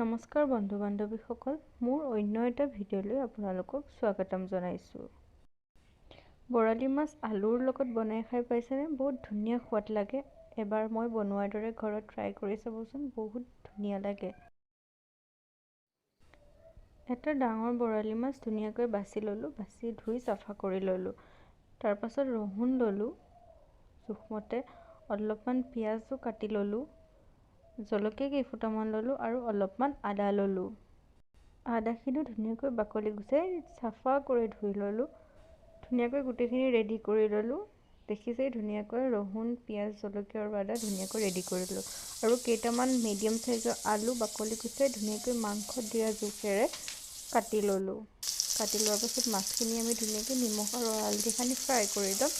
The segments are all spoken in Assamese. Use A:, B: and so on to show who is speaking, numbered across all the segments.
A: নমস্কাৰ বন্ধু বান্ধৱীসকল, মোৰ অন্য এটা ভিডিঅ'লৈ আপোনালোকক স্বাগতম জনাইছোঁ। বৰালি মাছ আলুৰ লগত বনাই খাই পাইছেনে? বহুত ধুনীয়া সোৱাদ লাগে। এবাৰ মই বনোৱাৰ দৰে ঘৰত ট্ৰাই কৰি চাবচোন, বহুত ধুনীয়া লাগে। এটা ডাঙৰ বৰালি মাছ ধুনীয়াকৈ বাছি ল'লোঁ, বাছি ধুই চাফা কৰি ল'লোঁ। তাৰ পাছত ৰহুন ল'লোঁ জোখমতে, অলপমান পিঁয়াজো কাটি ল'লোঁ, জলকীয়া কেইফুটামান ল'লোঁ আৰু অলপমান আদা ল'লোঁ। আদাখিনি ধুনীয়াকৈ বাকলি গুচাই চাফা কৰি ধুই ল'লোঁ। ধুনীয়াকৈ গোটেইখিনি ৰেডি কৰি ল'লোঁ। দেখিছেই ধুনীয়াকৈ ৰহুন, পিঁয়াজ, জলকীয়া আৰু আদা ধুনীয়াকৈ ৰেডি কৰি ল'লোঁ। আৰু কেইটামান মিডিয়াম চাইজৰ আলু বাকলি গুচাই ধুনীয়াকৈ মাংসত দিয়া জোখেৰে কাটি ল'লোঁ। কাটি লোৱাৰ পাছত মাছখিনি আমি ধুনীয়াকৈ নিমখ আৰু হালধি সানি ফ্ৰাই কৰি ল'ম।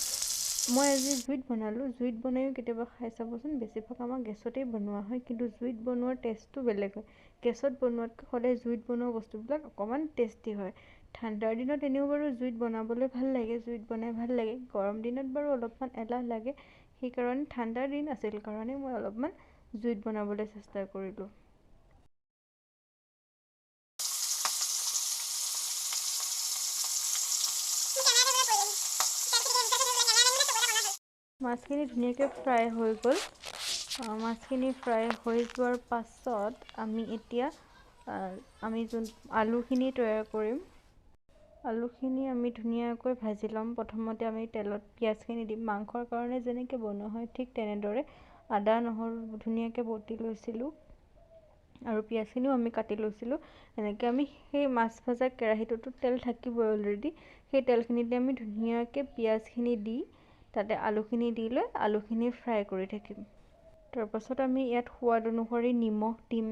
A: মই আজি জুইত বনালোঁ। জুইত বনাইও কেতিয়াবা খাই চাবচোন। বেছিভাগ আমাৰ গেছতেই বনোৱা হয়, কিন্তু জুইত বনোৱাৰ টেষ্টটো বেলেগ হয়। গেছত বনোৱাতকৈ সদায় জুইত বনোৱা বস্তুবিলাক অকণমান টেষ্টি হয়। ঠাণ্ডাৰ দিনত এনেও বাৰু জুইত বনাবলৈ ভাল লাগে, জুইত বনাই ভাল লাগে। গৰম দিনত বাৰু অলপমান এলাহ লাগে, সেইকাৰণে ঠাণ্ডাৰ দিন আছিল কাৰণে মই অলপমান জুইত বনাবলৈ চেষ্টা কৰিলোঁ। মাছখিনি ধুনীয়াকৈ ফ্ৰাই হৈ গ'ল। মাছখিনি ফ্ৰাই হৈ যোৱাৰ পাছত আমি এতিয়া আলুখিনি তৈয়াৰ কৰিম। আলুখিনি আমি ধুনীয়াকৈ ভাজি ল'ম। প্ৰথমতে আমি তেলত পিঁয়াজখিনি দিম। মাংসৰ কাৰণে যেনেকৈ বনোৱা হয় ঠিক তেনেদৰে আদা নহৰু ধুনীয়াকৈ বটি লৈছিলোঁ আৰু পিঁয়াজখিনিও আমি কাটি লৈছিলোঁ। এনেকৈ আমি সেই মাছ ভজা কেৰাহীটোতো তেল থাকিবই অলৰেডি, সেই তেলখিনিতে আমি ধুনীয়াকৈ পিঁয়াজখিনি দি তাতে আলুখিনি দি লৈ আলুখিনি ফ্ৰাই কৰি থাকিম। তাৰপাছত আমি ইয়াত সোৱাদ অনুসৰি নিমখ দিম।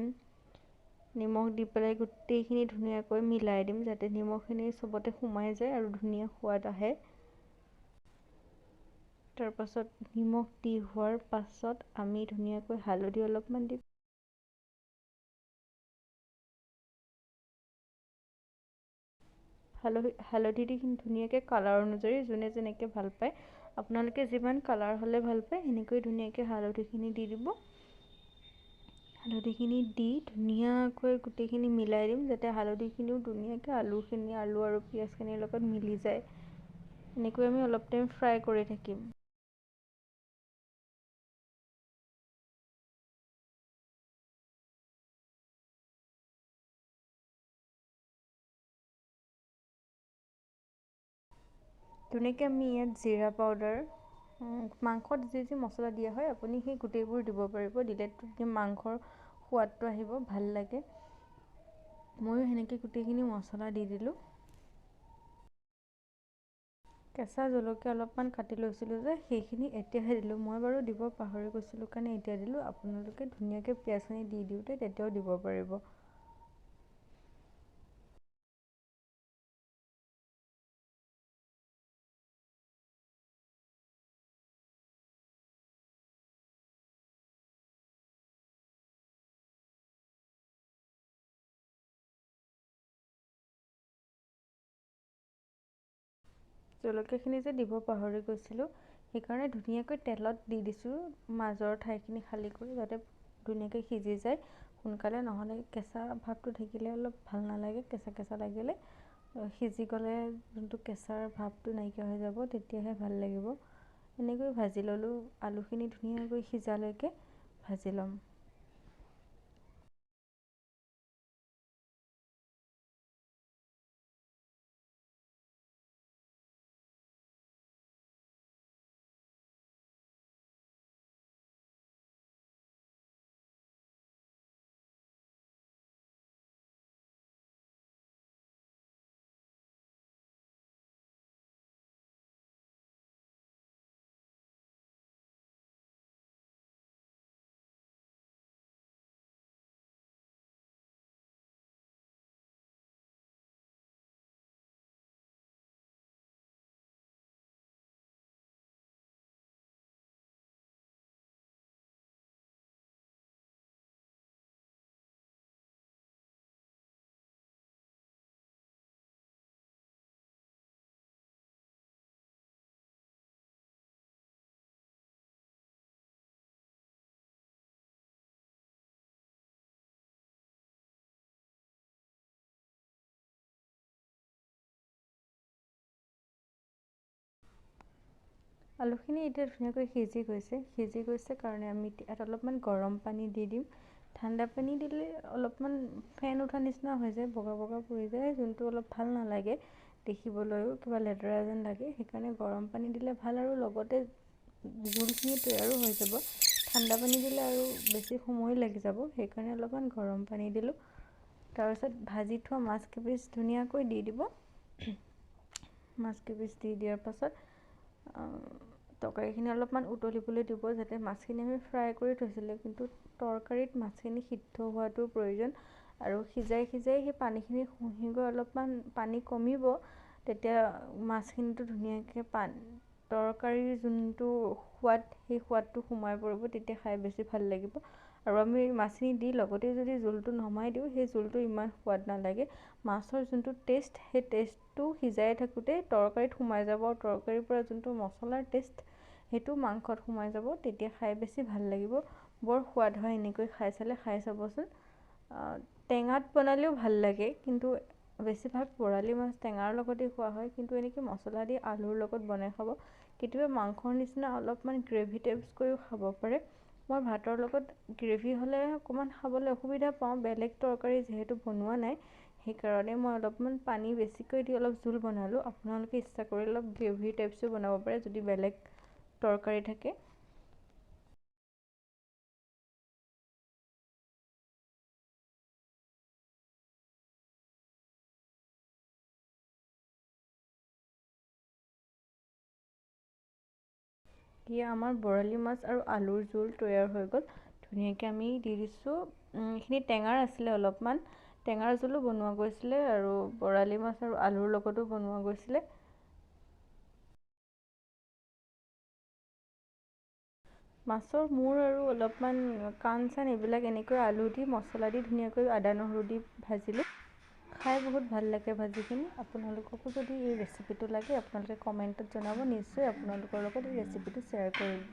A: নিমখ দি পেলাই গোটেইখিনি ধুনীয়াকৈ মিলাই দিম, যাতে নিমখখিনি চবতে সোমাই যায় আৰু ধুনীয়া সোৱাদ আহে। তাৰপাছত নিমখ দি হোৱাৰ পাছত আমি ধুনীয়াকৈ হালধি অলপমান দিম। হালধি দি ধুনীয়াকৈ কালাৰ অনুযায়ী যোনে যেনেকৈ ভাল পায়, আপোনালোকে যিমান কালাৰ হ'লে ভাল পায় সেনেকৈ ধুনীয়াকৈ হালধিখিনি দি দিব। হালধিখিনি দি ধুনীয়াকৈ গোটেইখিনি মিলাই দিম, যাতে হালধিখিনিও ধুনীয়াকৈ আলু আৰু পিঁয়াজখিনিৰ লগত মিলি যায়। এনেকৈ আমি অলপ টাইম ফ্ৰাই কৰি থাকিম। ধুনীয়াকৈ আমি ইয়াত জিৰা পাউডাৰ, মাংসত যি যি মছলা দিয়া হয় আপুনি সেই গোটেইবোৰ দিব পাৰিব। দিলে মাংসৰ সোৱাদটো আহিব, ভাল লাগে। ময়ো সেনেকৈ গোটেইখিনি মছলা দি দিলোঁ। কেঁচা জলকীয়া অলপমান কাটি লৈছিলোঁ যে সেইখিনি এতিয়াহে দিলোঁ। মই বাৰু দিব পাহৰি গৈছিলোঁ কাৰণে এতিয়া দিলোঁ। আপোনালোকে ধুনীয়াকৈ পিঁয়াজখিনি দি দিওঁতে তেতিয়াও দিব পাৰিব। জলকীয়াখিনি যে দিব পাহৰি গৈছিলোঁ, সেইকাৰণে ধুনীয়াকৈ তেলত দি দিছোঁ মাজৰ ঠাইখিনি খালী কৰি, যাতে ধুনীয়াকৈ সিজি যায় সোনকালে। নহ'লে কেঁচা ভাৱটো থাকিলে অলপ ভাল নালাগে। কেঁচা কেঁচা লাগিলে সিজি গ'লে যোনটো কেঁচাৰ ভাৱটো নাইকিয়া হৈ যাব, তেতিয়াহে ভাল লাগিব। এনেকৈ ভাজি ল'লোঁ। আলুখিনি ধুনীয়াকৈ সিজালৈকে ভাজি ল'ম। আলুখিনি এতিয়া ধুনীয়াকৈ সিজি গৈছে কাৰণে আমি ইয়াত অলপমান গৰম পানী দি দিম। ঠাণ্ডা পানী দিলে অলপমান ফেন উঠা নিচিনা হৈ যায়, বগা বগা পৰি যায়, যোনটো অলপ ভাল নালাগে দেখিবলৈও, কিবা লেতেৰা যেন লাগে। সেইকাৰণে গৰম পানী দিলে ভাল আৰু লগতে জোলখিনি তৈয়াৰো হৈ যাব। ঠাণ্ডা পানী দিলে আৰু বেছি সময় লাগি যাব, সেইকাৰণে অলপমান গৰম পানী দিলোঁ। তাৰপিছত ভাজি থোৱা মাছ কেইপিচ ধুনীয়াকৈ দি দিব। মাছ কেইপিচ দি দিয়াৰ পাছত তৰকাৰীখিনি অলপমান উতলিবলৈ দিব, যাতে মাছখিনি আমি ফ্ৰাই কৰি থৈছিলোঁ, কিন্তু তৰকাৰীত মাছখিনি সিদ্ধ হোৱাটো প্ৰয়োজন। আৰু সিজাই সেই পানীখিনি শুহি গৈ অলপমান পানী কমিব, তেতিয়া মাছখিনিতো ধুনীয়াকৈ তৰকাৰীৰ যোনটো সোৱাদ, সেই সোৱাদটো সোমাই পৰিব, তেতিয়া খাই বেছি ভাল লাগিব। আৰু আমি মাছখিনি দি লগতে যদি জোলটো নমাই দিওঁ, সেই জোলটো ইমান সোৱাদ নালাগে। মাছৰ যোনটো টেষ্ট, সেই টেষ্টটো সিজাই থাকোঁতে তৰকাৰীত সোমাই যাব, আৰু তৰকাৰীৰ পৰা যোনটো মছলাৰ টেষ্ট, সেইটো মাংসত সোমাই যাব, তেতিয়া খাই বেছি ভাল লাগিব। বৰ সোৱাদ হয় এনেকৈ খাই চাবচোন। টেঙাত বনালেও ভাল লাগে, কিন্তু বেছিভাগ বৰালি মাছ টেঙাৰ লগতে খোৱা হয়, কিন্তু এনেকৈ মছলা দি আলুৰ লগত বনাই খাব। কেতিয়াবা মাংসৰ নিচিনা অলপমান গ্ৰেভি টাইপছ কৰিও খাব পাৰে। মই ভাতৰ লগত গ্ৰেভি হ'লে অকণমান খাবলৈ অসুবিধা পাওঁ, বেলেগ তৰকাৰী যিহেতু বনোৱা নাই, সেইকাৰণে মই অলপমান পানী বেছিকৈ দি অলপ জোল বনালোঁ। আপোনালোকে ইচ্ছা কৰিলে অলপ গ্ৰেভি টাইপছো বনাব পাৰে, যদি বেলেগ তৰকাৰী থাকে। এতিয়া আমাৰ বৰালি মাছ আৰু আলুৰ জোল তৈয়াৰ হৈ গ'ল। ধুনীয়াকৈ আমি দি দিছোঁ, এইখিনি টেঙাৰ আছিলে, অলপমান টেঙাৰ জোলো বনোৱা গৈছিলে, আৰু বৰালি মাছ আৰু আলুৰ লগতো বনোৱা গৈছিলে। মাছৰ মূৰ আৰু অলপমান কাণ চান এইবিলাক এনেকৈ আলু দি মছলা দি ধুনীয়াকৈ আদা নহৰু দি ভাজিলোঁ। খাই বহুত ভাল লাগে ভাজিখিনি। আপোনালোককো যদি এই ৰেচিপিটো লাগে, আপোনালোকে কমেণ্টত জনাব, নিশ্চয় আপোনালোকৰ লগত এই ৰেচিপিটো শ্বেয়াৰ কৰিম।